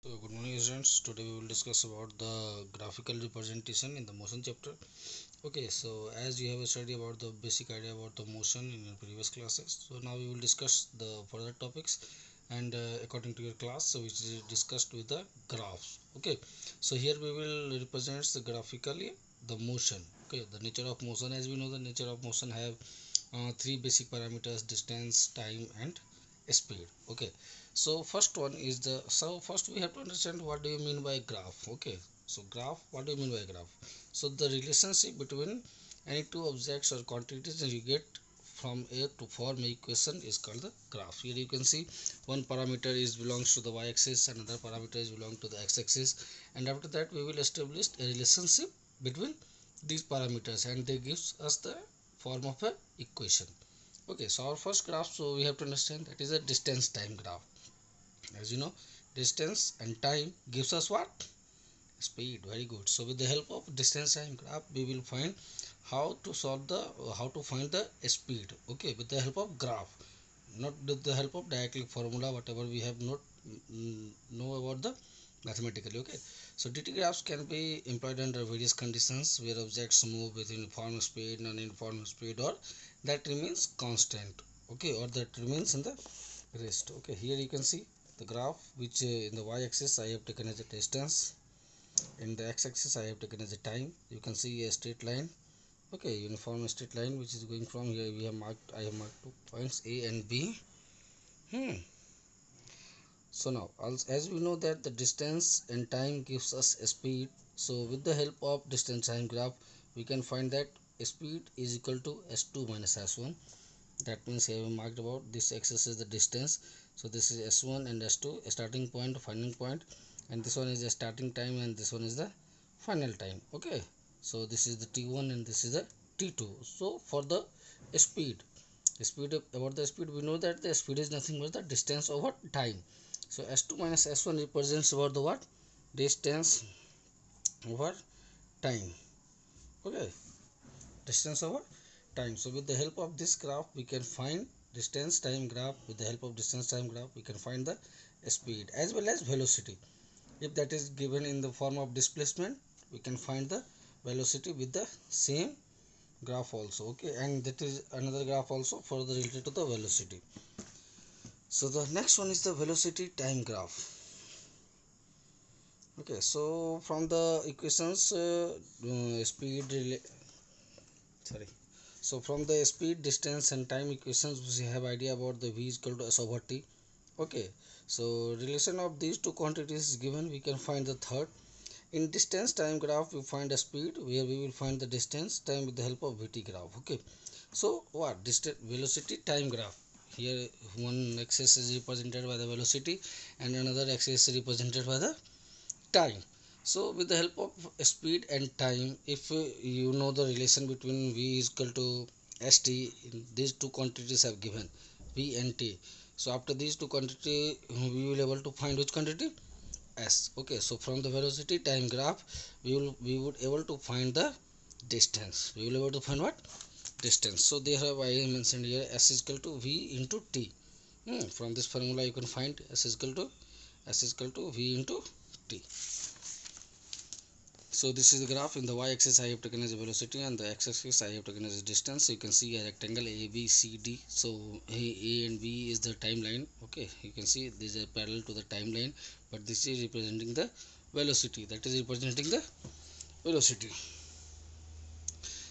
So good morning students. Today we will discuss about the graphical representation in the motion chapter. Okay, so as you have studied about the basic idea about the motion in your previous classes, so now we will discuss the further topics and according to your class, so which is discussed with the graphs. Okay, so here we will represent the graphically the motion. Okay, the nature of motion, as we know, the nature of motion have three basic parameters: distance, time, and speed. Okay, so first we have to understand what do you mean by graph. Okay, so graph, what do you mean by graph? So the relationship between any two objects or quantities that you get from a to form a equation is called the graph. Here you can see one parameter is belongs to the y-axis, another parameter is belong to the x-axis, and after that we will establish a relationship between these parameters, and they gives us the form of a equation. Okay, so our first graph, so we have to understand that is a distance time graph. As you know, distance and time gives us what? Speed. Very good. So with the help of distance time graph, we will find how to solve the how to find the speed. Okay, with the help of graph, not with the help of diacritic formula, whatever we have not know about the mathematically. Okay, so dt graphs can be employed under various conditions where objects move with uniform speed, non-uniform speed, or that remains constant. Okay, or that remains in the rest. Okay, here you can see the graph which in the y-axis I have taken as a distance, in the x-axis I have taken as a time. You can see a straight line. Okay, uniform straight line which is going from here. We have marked, I have marked 2 points A and B. So now, as we know that the distance and time gives us a speed, so with the help of distance time graph, we can find that speed is equal to s2 minus s1. That means here we marked about this axis is the distance. So this is s1 and s2, a starting point, final point, and this one is the starting time, and this one is the final time. Okay, so this is the t1 and this is the t2. So for the speed about the speed, we know that the speed is nothing but the distance over time. So s2 minus s1 represents about the what? Distance over time. Okay, distance over time. So with the help of this graph we can find distance time graph. With the help of distance time graph we can find the speed as well as velocity. If that is given in the form of displacement, we can find the velocity with the same graph also. Okay, and that is another graph also further related to the velocity. So the next one is the velocity time graph. Okay, so from the equations sorry so from the speed, distance, and time equations, we have idea about the v is equal to s over t. Okay, so relation of these two quantities is given, we can find the third. In distance time graph we find a speed, where we will find the distance time with the help of vt graph. Okay, so what distance velocity time graph, here one axis is represented by the velocity and another axis is represented by the time. So with the help of speed and time, if you know the relation between v is equal to st, these two quantities have given v and t. So after these two quantity we will able to find which quantity? S. Okay, so from the velocity time graph we would able to find the distance. We will able to find what? Distance. So there have I mentioned here s is equal to v into t. From this formula you can find s is equal to v into t. So this is the graph. In the y-axis I have taken as a velocity, and the x-axis I have taken as a distance. So you can see a rectangle A, B, C, D. So A and B is the timeline. Okay, you can see these are parallel to the timeline, but this is representing the velocity. That is representing the velocity.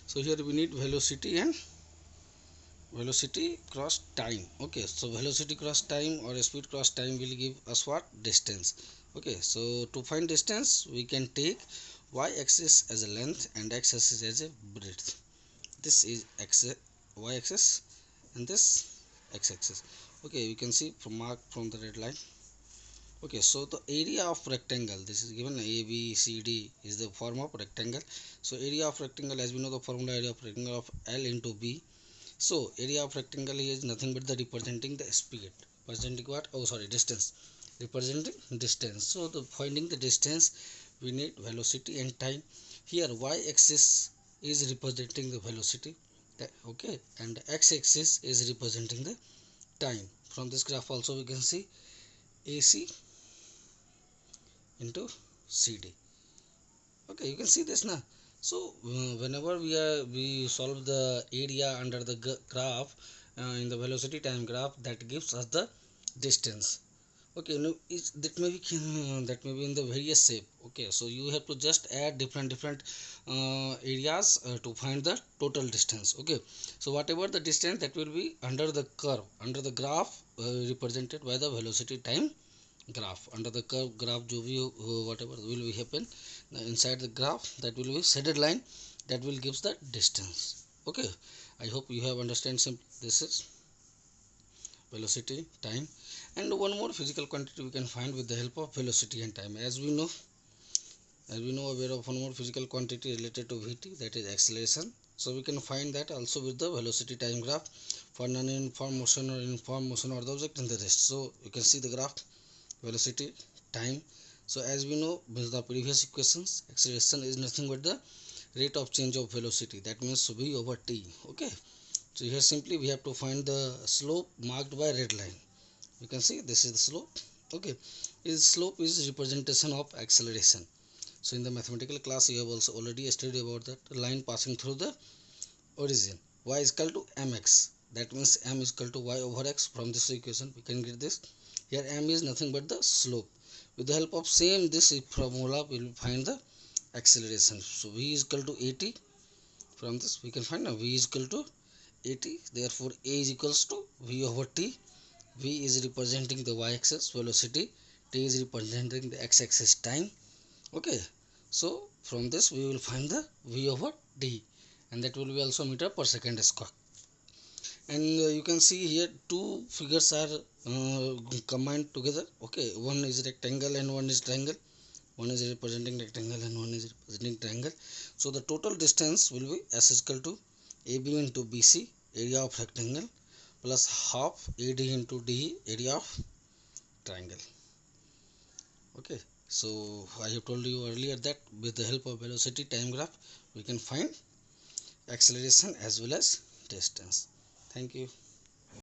So here we need velocity and velocity cross time. Okay, so velocity cross time or speed cross time will give us what? Distance. Okay, so to find distance we can take y-axis as a length and x-axis as a breadth. This is y-axis and this x-axis. Okay, you can see from mark from the red line. Okay, so the area of rectangle, this is given a b c d is the form of rectangle. So area of rectangle, as we know the formula, area of rectangle of L into B. So area of rectangle here is nothing but the representing the speed, representing what? Oh sorry, distance, representing distance. So the finding the distance we need velocity and time. Here y-axis is representing the velocity, okay, and x-axis is representing the time. From this graph also we can see AC into CD. Okay, you can see this now. So whenever we solve the area under the graph, in the velocity time graph, that gives us the distance. Okay, now that may be in the various shape. Okay, so you have to just add different areas to find the total distance. Okay, so whatever the distance, that will be under the curve, under the graph, represented by the velocity time graph. Under the curve graph जो भी whatever will be happen inside the graph, that will be shaded line, that will gives the distance. Okay, I hope you have understand this is velocity, time. And one more physical quantity we can find with the help of velocity and time. As we know aware of one more physical quantity related to Vt, that is acceleration. So we can find that also with the velocity time graph for non-uniform motion or uniform motion of the object in the rest. So you can see the graph, velocity, time. So as we know with the previous equations, acceleration is nothing but the rate of change of velocity, that means v over t. Okay, so here simply we have to find the slope marked by red line. You can see this is the slope. Okay, this slope is representation of acceleration. So in the mathematical class you have also already studied about that line passing through the origin, y is equal to mx, that means m is equal to y over x. From this equation we can get this. Here m is nothing but the slope. With the help of same this formula we will find the acceleration. So v is equal to 80. From this we can find v is equal to 80. Therefore a is equals to v over t. V is representing the y-axis velocity, t is representing the x-axis time. Okay, so from this we will find the v over d, and that will be also meter per second square. And you can see here two figures are combined together. Okay, one is rectangle and one is triangle. One is representing rectangle and one is representing triangle. So the total distance will be s is equal to ab into bc, area of rectangle, plus half ad into de, area of triangle. Okay, so I have told you earlier that with the help of velocity time graph we can find acceleration as well as distance. Thank you.